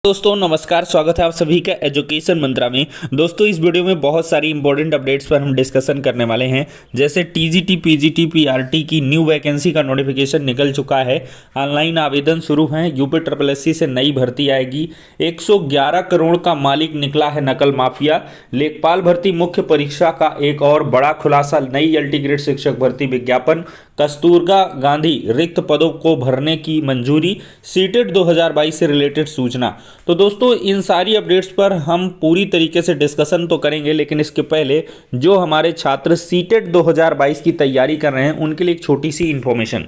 दोस्तों नमस्कार, स्वागत है आप सभी का एजुकेशन मंत्रा में। दोस्तों इस वीडियो में बहुत सारी इंपॉर्टेंट अपडेट्स पर हम डिस्कशन करने वाले हैं। जैसे टीजीटी, पीजीटी, पीआरटी की न्यू वैकेंसी का नोटिफिकेशन निकल चुका है। ऑनलाइन आवेदन शुरू हैं। यूपी SSSC से नई भर्ती आएगी। 111 करोड़ का मालिक निकला है नकल माफिया। लेखपाल भर्ती मुख्य परीक्षा का एक और बड़ा खुलासा। नई LT ग्रेड शिक्षक भर्ती विज्ञापन। कस्तूरबा गांधी रिक्त पदों को भरने की मंजूरी। सीटेट 2022 से रिलेटेड सूचना। तो दोस्तों इन सारी अपडेट्स पर हम पूरी तरीके से डिस्कशन तो करेंगे, लेकिन इसके पहले जो हमारे छात्र सीटेट 2022 की तैयारी कर रहे हैं उनके लिए एक छोटी सी इंफॉर्मेशन।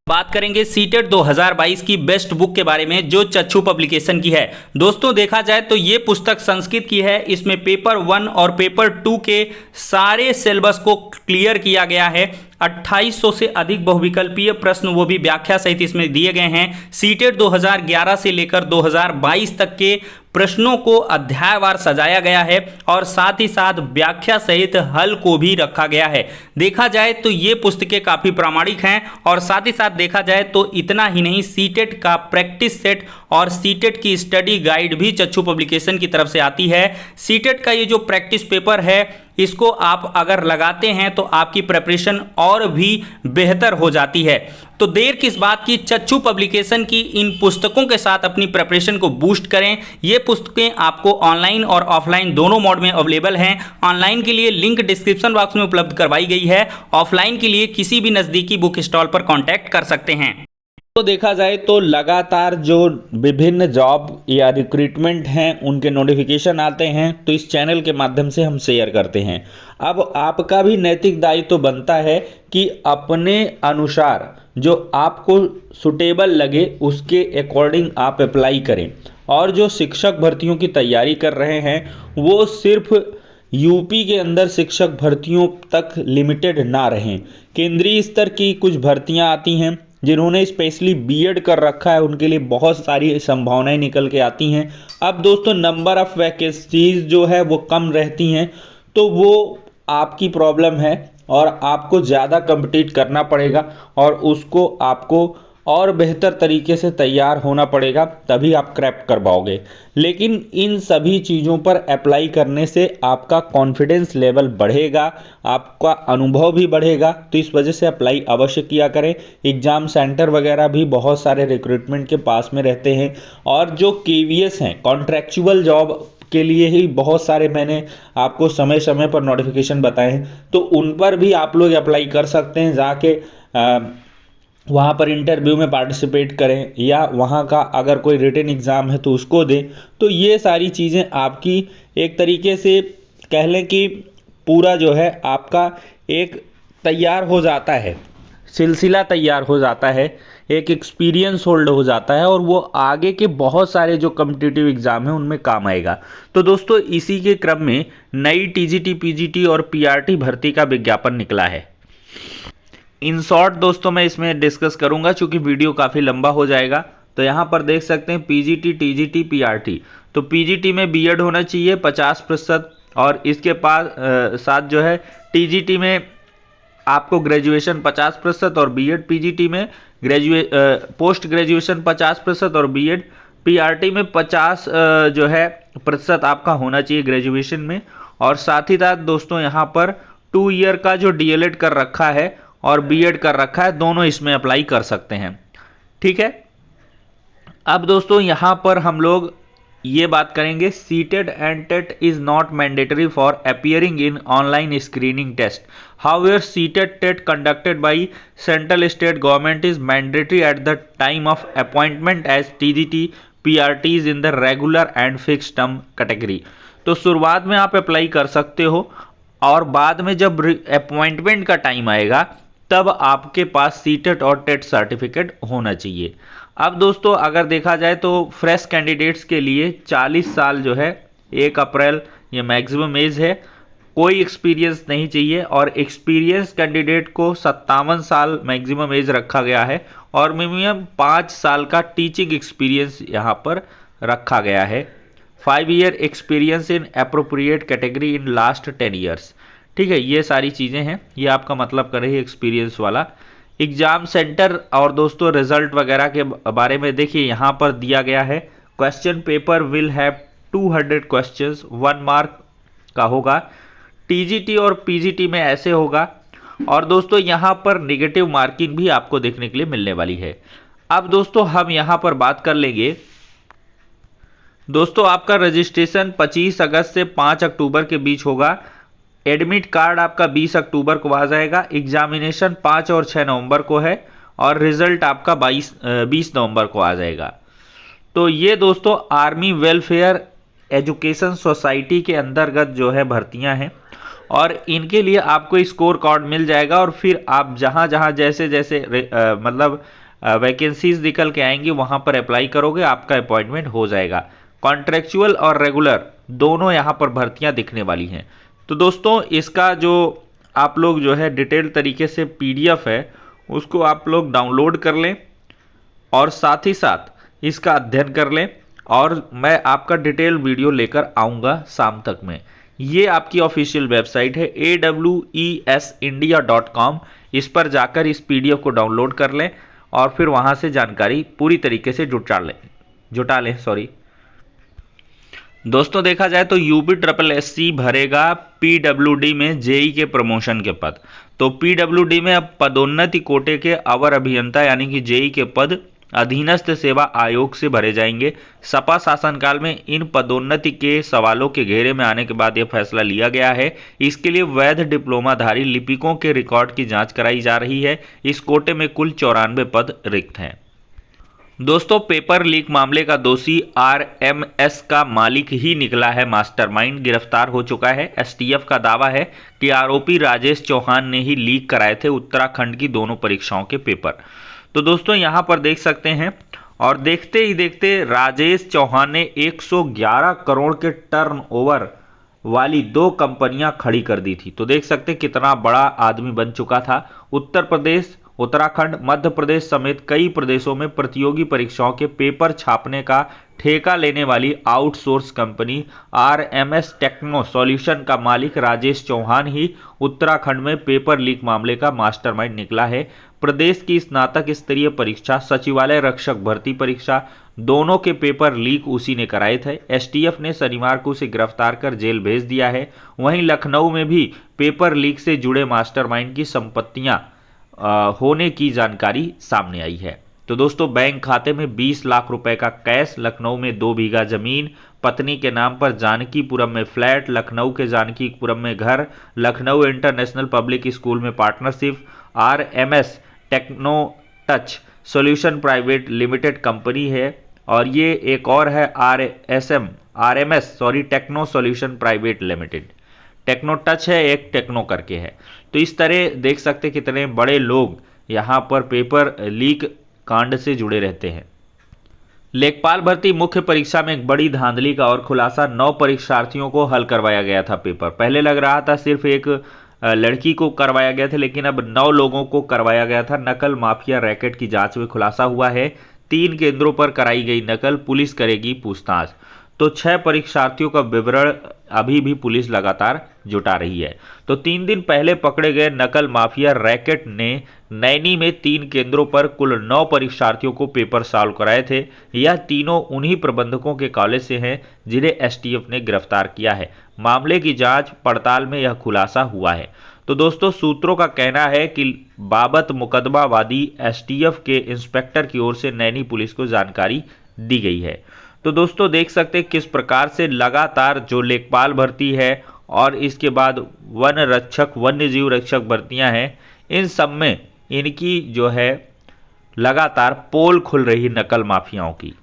बात करेंगे सीटेट 2022 की बेस्ट बुक के बारे में, जो चक्षु पब्लिकेशन की है। दोस्तों देखा जाए तो ये पुस्तक संस्कृत की है। इसमें पेपर 1 और पेपर 2 के सारे सिलेबस को क्लियर किया गया है। 2800 से अधिक बहुविकल्पीय प्रश्न, वो भी व्याख्या सहित इसमें दिए गए हैं। सीटेट 2011 से लेकर 2022 तक के प्रश्नों को अध्यायवार सजाया गया है और साथ ही साथ व्याख्या सहित हल को भी रखा गया है। देखा जाए तो ये पुस्तकें काफ़ी प्रामाणिक हैं और साथ ही साथ देखा जाए तो इतना ही नहीं, सीटेट का प्रैक्टिस सेट और सीटेट की स्टडी गाइड भी चक्षु पब्लिकेशन की तरफ से आती है। सीटेट का ये जो प्रैक्टिस पेपर है, इसको आप अगर लगाते हैं तो आपकी प्रिपरेशन और भी बेहतर हो जाती है। तो देर किस बात की, चक्षु पब्लिकेशन की इन पुस्तकों के साथ अपनी प्रिपरेशन को बूस्ट करें। ये पुस्तकें आपको ऑनलाइन और ऑफलाइन दोनों मोड में अवेलेबल हैं। ऑनलाइन के लिए लिंक डिस्क्रिप्शन बॉक्स में उपलब्ध करवाई गई है। ऑफलाइन के लिए किसी भी नज़दीकी बुक स्टॉल पर कॉन्टैक्ट कर सकते हैं। तो देखा जाए तो लगातार जो विभिन्न जॉब या रिक्रूटमेंट हैं उनके नोटिफिकेशन आते हैं, तो इस चैनल के माध्यम से हम शेयर करते हैं। अब आपका भी नैतिक दायित्व तो बनता है कि अपने अनुसार जो आपको सुटेबल लगे उसके अकॉर्डिंग आप अप्लाई करें। और जो शिक्षक भर्तियों की तैयारी कर रहे हैं वो सिर्फ यूपी के अंदर शिक्षक भर्तियों तक लिमिटेड ना रहें। केंद्रीय स्तर की कुछ भर्तियां आती हैं, जिन्होंने स्पेशली बीएड कर रखा है उनके लिए बहुत सारी संभावनाएं निकल के आती हैं। अब दोस्तों नंबर ऑफ वैकेंसीज जो है वो कम रहती हैं, तो वो आपकी प्रॉब्लम है और आपको ज़्यादा कम्पिटिट करना पड़ेगा और उसको आपको और बेहतर तरीके से तैयार होना पड़ेगा, तभी आप क्रैक कर पाओगे। लेकिन इन सभी चीज़ों पर अप्लाई करने से आपका कॉन्फिडेंस लेवल बढ़ेगा, आपका अनुभव भी बढ़ेगा। तो इस वजह से अप्लाई अवश्य किया करें। एग्ज़ाम सेंटर वगैरह भी बहुत सारे रिक्रूटमेंट के पास में रहते हैं। और जो KVS हैं, कॉन्ट्रैक्चुअल जॉब के लिए ही बहुत सारे मैंने आपको समय समय पर नोटिफिकेशन बताए हैं, तो उन पर भी आप लोग अप्लाई कर सकते हैं। जाके वहाँ पर इंटरव्यू में पार्टिसिपेट करें या वहाँ का अगर कोई रिटन एग्ज़ाम है तो उसको दें। तो ये सारी चीज़ें आपकी एक तरीके से कह लें कि पूरा जो है आपका एक तैयार हो जाता है, सिलसिला तैयार हो जाता है, एक एक्सपीरियंस होल्ड हो जाता है और वो आगे के बहुत सारे जो कॉम्पिटिटिव एग्ज़ाम हैं उनमें काम आएगा। तो दोस्तों इसी के क्रम में नई TGT, PGT और PRT भर्ती का विज्ञापन निकला है। इन शॉर्ट दोस्तों मैं इसमें डिस्कस करूंगा क्योंकि वीडियो काफ़ी लंबा हो जाएगा। तो यहाँ पर देख सकते हैं PGT, TGT, PRT। तो PGT में बीएड होना चाहिए 50% और इसके पास साथ जो है TGT में आपको ग्रेजुएशन 50% और बीएड, PGT में पोस्ट ग्रेजुएशन 50% और बीएड, PRT में 50 जो है प्रतिशत आपका होना चाहिए ग्रेजुएशन में। और साथ ही साथ दोस्तों यहाँ पर 2 ईयर का जो DLED कर रखा है और बीएड कर रखा है, दोनों इसमें अप्लाई कर सकते हैं। ठीक है। अब दोस्तों यहाँ पर हम लोग ये बात करेंगे, CTET and TET is not mandatory for appearing in online screening test. However CTET TET conducted by central state government is mandatory at the time of appointment as TGT, PRTs in the regular and fix term category. तो शुरुआत में आप apply कर सकते हो और बाद में जब अपॉइंटमेंट का टाइम आएगा तब आपके पास सीटेट और टेट सर्टिफिकेट होना चाहिए। अब दोस्तों अगर देखा जाए तो फ्रेश कैंडिडेट्स के लिए 40 साल जो है 1 अप्रैल ये मैक्सिमम एज है, कोई एक्सपीरियंस नहीं चाहिए। और एक्सपीरियंस कैंडिडेट को 57 साल मैक्सिमम एज रखा गया है और मिनिमम 5 साल का टीचिंग एक्सपीरियंस यहाँ पर रखा गया है। 5 year experience in appropriate category in last 10 years. ठीक है, ये सारी चीज़ें हैं, ये आपका मतलब कर रही है एक्सपीरियंस वाला। एग्ज़ाम सेंटर और दोस्तों रिजल्ट वगैरह के बारे में देखिए यहाँ पर दिया गया है। Question paper will have 200 questions, 1 mark का होगा। टीजीटी और पीजीटी में ऐसे होगा। और दोस्तों यहां पर नेगेटिव मार्किंग भी आपको देखने के लिए मिलने वाली है। अब दोस्तों हम यहां पर बात कर लेंगे। दोस्तों आपका रजिस्ट्रेशन 25 अगस्त से 5 अक्टूबर के बीच होगा। एडमिट कार्ड आपका 20 अक्टूबर को आ जाएगा। एग्जामिनेशन 5 और 6 नवंबर को है और रिजल्ट आपका 20 नवंबर को आ जाएगा। तो ये दोस्तों आर्मी वेलफेयर एजुकेशन सोसाइटी के अंतर्गत जो है भर्तियां हैं और इनके लिए आपको स्कोर कार्ड मिल जाएगा और फिर आप जहां जहां जैसे जैसे वैकेंसीज निकल के आएंगी वहां पर अप्लाई करोगे, आपका अपॉइंटमेंट हो जाएगा। कॉन्ट्रेक्चुअल और रेगुलर दोनों यहां पर भर्तियां दिखने वाली हैं। तो दोस्तों इसका जो आप लोग जो है डिटेल तरीके से पीडीएफ है उसको आप लोग डाउनलोड कर लें और साथ ही साथ इसका अध्ययन कर लें और मैं आपका डिटेल वीडियो लेकर आऊँगा शाम तक में। ये आपकी ऑफिशियल वेबसाइट है awesindia.com। इस पर जाकर इस पीडीएफ को डाउनलोड कर लें और फिर वहाँ से जानकारी पूरी तरीके से जुटा लें। दोस्तों देखा जाए तो UPSSC भरेगा पीडब्ल्यूडी में जेई के प्रमोशन के पद। तो पीडब्ल्यूडी में अब पदोन्नति कोटे के अवर अभियंता यानी कि जेई के पद अधीनस्थ सेवा आयोग से भरे जाएंगे। सपा शासनकाल में इन पदोन्नति के सवालों के घेरे में आने के बाद यह फैसला लिया गया है। इसके लिए वैध डिप्लोमाधारी लिपिकों के रिकॉर्ड की जांच कराई जा रही है। इस कोटे में कुल 94 पद रिक्त हैं। दोस्तों पेपर लीक मामले का दोषी RMS का मालिक ही निकला है मास्टरमाइंड, गिरफ्तार हो चुका है। STF का दावा है कि आरोपी राजेश चौहान ने ही लीक कराए थे उत्तराखंड की दोनों परीक्षाओं के पेपर। तो दोस्तों यहां पर देख सकते हैं और देखते ही देखते राजेश चौहान ने 111 करोड़ के टर्नओवर वाली 2 कंपनियां खड़ी कर दी थी। तो देख सकते कितना बड़ा आदमी बन चुका था। उत्तर प्रदेश, उत्तराखंड, मध्य प्रदेश समेत कई प्रदेशों में प्रतियोगी परीक्षाओं के पेपर छापने का ठेका लेने वाली outsource company RMS techno solution का मालिक राजेश चौहान ही उत्तराखंड में पेपर लीक मामले का मास्टरमाइंड निकला है। प्रदेश की स्नातक स्तरीय परीक्षा, सचिवालय रक्षक भर्ती परीक्षा, दोनों के पेपर लीक उसी ने कराए थे। STF ने शनिवार को उसे गिरफ्तार कर जेल भेज दिया है। वहीं लखनऊ में भी पेपर लीक से जुड़े मास्टरमाइंड की संपत्तियां होने की जानकारी सामने आई है। तो दोस्तों बैंक खाते में 20 लाख रुपए का कैश, लखनऊ में 2 बीघा जमीन, पत्नी के नाम पर जानकीपुरम में फ्लैट, लखनऊ के जानकीपुरम में घर, लखनऊ इंटरनेशनल पब्लिक स्कूल में partnership, RMS techno touch solution private limited company है और ये एक और है RMS techno solution private limited. Techno touch है, एक टेक्नो करके है। तो इस तरह देख सकते कितने बड़े लोग यहां पर पेपर लीक कांड से जुड़े रहते हैं। लेखपाल भर्ती मुख्य परीक्षा में एक बड़ी धांधली का और खुलासा। 9 परीक्षार्थियों को हल करवाया गया था पेपर। पहले लग रहा था सिर्फ एक लड़की को करवाया गया था, लेकिन अब 9 लोगों को करवाया गया था। नकल माफिया रैकेट की जांच में खुलासा हुआ है। 3 केंद्रों पर कराई गई नकल, पुलिस करेगी पूछताछ। तो 6 परीक्षार्थियों का विवरण अभी भी पुलिस लगातार जुटा रही है। तो 3 दिन पहले पकड़े गए नकल माफिया रैकेट ने नैनी में 3 केंद्रों पर कुल 9 परीक्षार्थियों को पेपर सॉल्व कराए थे। यह तीनों उन्हीं प्रबंधकों के कॉलेज से हैं जिन्हें STF ने गिरफ्तार किया है। मामले की जांच पड़ताल में यह खुलासा हुआ है। तो दोस्तों सूत्रों का कहना है कि बाबत मुकदमा वादी STF के इंस्पेक्टर की ओर से नैनी पुलिस को जानकारी दी गई है। तो दोस्तों देख सकते हैं किस प्रकार से लगातार जो लेखपाल भर्ती है और इसके बाद वन रक्षक, वन्य जीव रक्षक भर्तियां हैं, इन सब में इनकी जो है लगातार पोल खुल रही नकल माफियाओं की।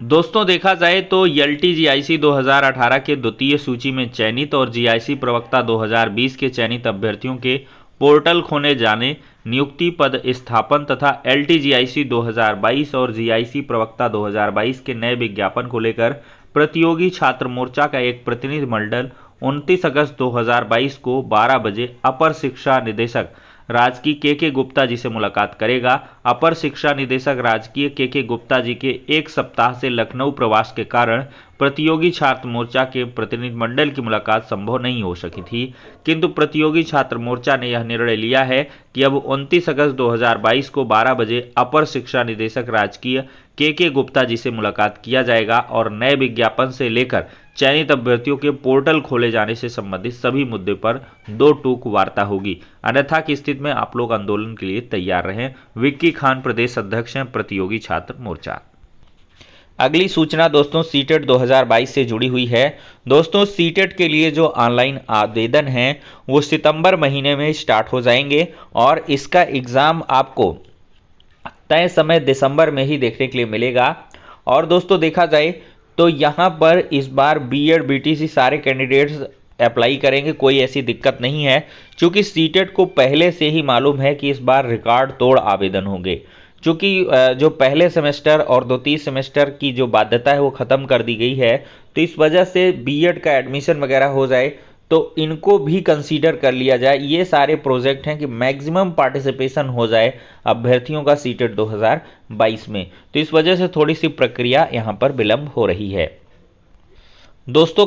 दोस्तों देखा जाए तो LTGIC 2018 के द्वितीय सूची में चयनित और GIC प्रवक्ता 2020 के चयनित अभ्यर्थियों के पोर्टल खोने जाने, नियुक्ति पद स्थापन तथा LTGIC 2022 और GIC प्रवक्ता 2022 के नए विज्ञापन को लेकर प्रतियोगी छात्र मोर्चा का एक प्रतिनिधिमंडल 29 अगस्त 2022 को 12 बजे अपर शिक्षा निदेशक राजकीय KK गुप्ता जी से मुलाकात करेगा। अपर शिक्षा निदेशक राजकीय KK गुप्ता जी के 1 सप्ताह से लखनऊ प्रवास के कारण प्रतियोगी छात्र मोर्चा के प्रतिनिधिमंडल की मुलाकात संभव नहीं हो सकी थी, किंतु प्रतियोगी छात्र मोर्चा ने यह निर्णय लिया है कि अब 29 अगस्त 2022 को 12 बजे अपर शिक्षा निदेशक राजकीय के गुप्ता जी से मुलाकात किया जाएगा और नए विज्ञापन से लेकर चयनित अभ्यर्थियों के पोर्टल खोले जाने से संबंधित सभी मुद्दे पर दो टूक वार्ता होगी। अन्यथा की स्थिति में आप लोग आंदोलन के लिए तैयार रहें। विक्की खान प्रदेश अध्यक्ष हैं प्रतियोगी छात्र मोर्चा। अगली सूचना दोस्तों सीटेट 2022 से जुड़ी हुई है। दोस्तों सीटेट के लिए जो ऑनलाइन आवेदन हैं वो सितंबर महीने में स्टार्ट हो जाएंगे और इसका एग्ज़ाम आपको तय समय दिसंबर में ही देखने के लिए मिलेगा। और दोस्तों देखा जाए तो यहाँ पर इस बार बीएड बीटीसी सारे कैंडिडेट्स अप्लाई करेंगे, कोई ऐसी दिक्कत नहीं है, क्योंकि सीटेट को पहले से ही मालूम है कि इस बार रिकॉर्ड तोड़ आवेदन होंगे। क्योंकि जो पहले सेमेस्टर और द्वितीय सेमेस्टर की जो बाध्यता है वो ख़त्म कर दी गई है, तो इस वजह से बीएड का एडमिशन वगैरह हो जाए तो इनको भी कंसीडर कर लिया जाए। ये सारे प्रोजेक्ट हैं कि मैक्सिमम पार्टिसिपेशन हो जाए अभ्यर्थियों का सीटेट 2022 में, तो इस वजह से थोड़ी सी प्रक्रिया यहाँ पर विलंब हो रही है। दोस्तों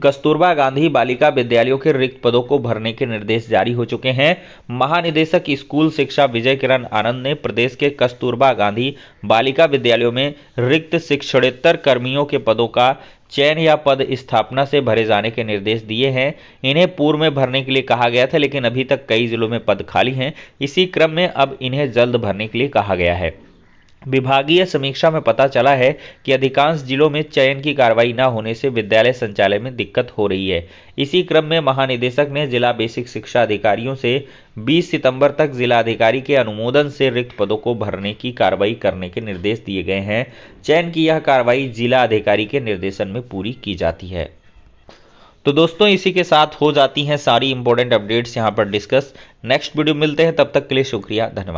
कस्तूरबा गांधी बालिका विद्यालयों के रिक्त पदों को भरने के निर्देश जारी हो चुके हैं। महानिदेशक स्कूल शिक्षा विजय किरण आनंद ने प्रदेश के कस्तूरबा गांधी बालिका विद्यालयों में रिक्त शिक्षणेतर कर्मियों के पदों का चयन या पद स्थापना से भरे जाने के निर्देश दिए हैं। इन्हें पूर्व में भरने के लिए कहा गया था, लेकिन अभी तक कई जिलों में पद खाली हैं। इसी क्रम में अब इन्हें जल्द भरने के लिए कहा गया है। विभागीय समीक्षा में पता चला है कि अधिकांश जिलों में चयन की कार्रवाई न होने से विद्यालय संचालन में दिक्कत हो रही है। इसी क्रम में महानिदेशक ने जिला बेसिक शिक्षा अधिकारियों से 20 सितंबर तक जिला अधिकारी के अनुमोदन से रिक्त पदों को भरने की कार्रवाई करने के निर्देश दिए गए हैं। चयन की यह कार्रवाई जिला अधिकारी के निर्देशन में पूरी की जाती है। तो दोस्तों इसी के साथ हो जाती हैं सारी इंपॉर्टेंट अपडेट्स यहाँ पर डिस्कस। नेक्स्ट वीडियो मिलते हैं, तब तक के लिए शुक्रिया, धन्यवाद।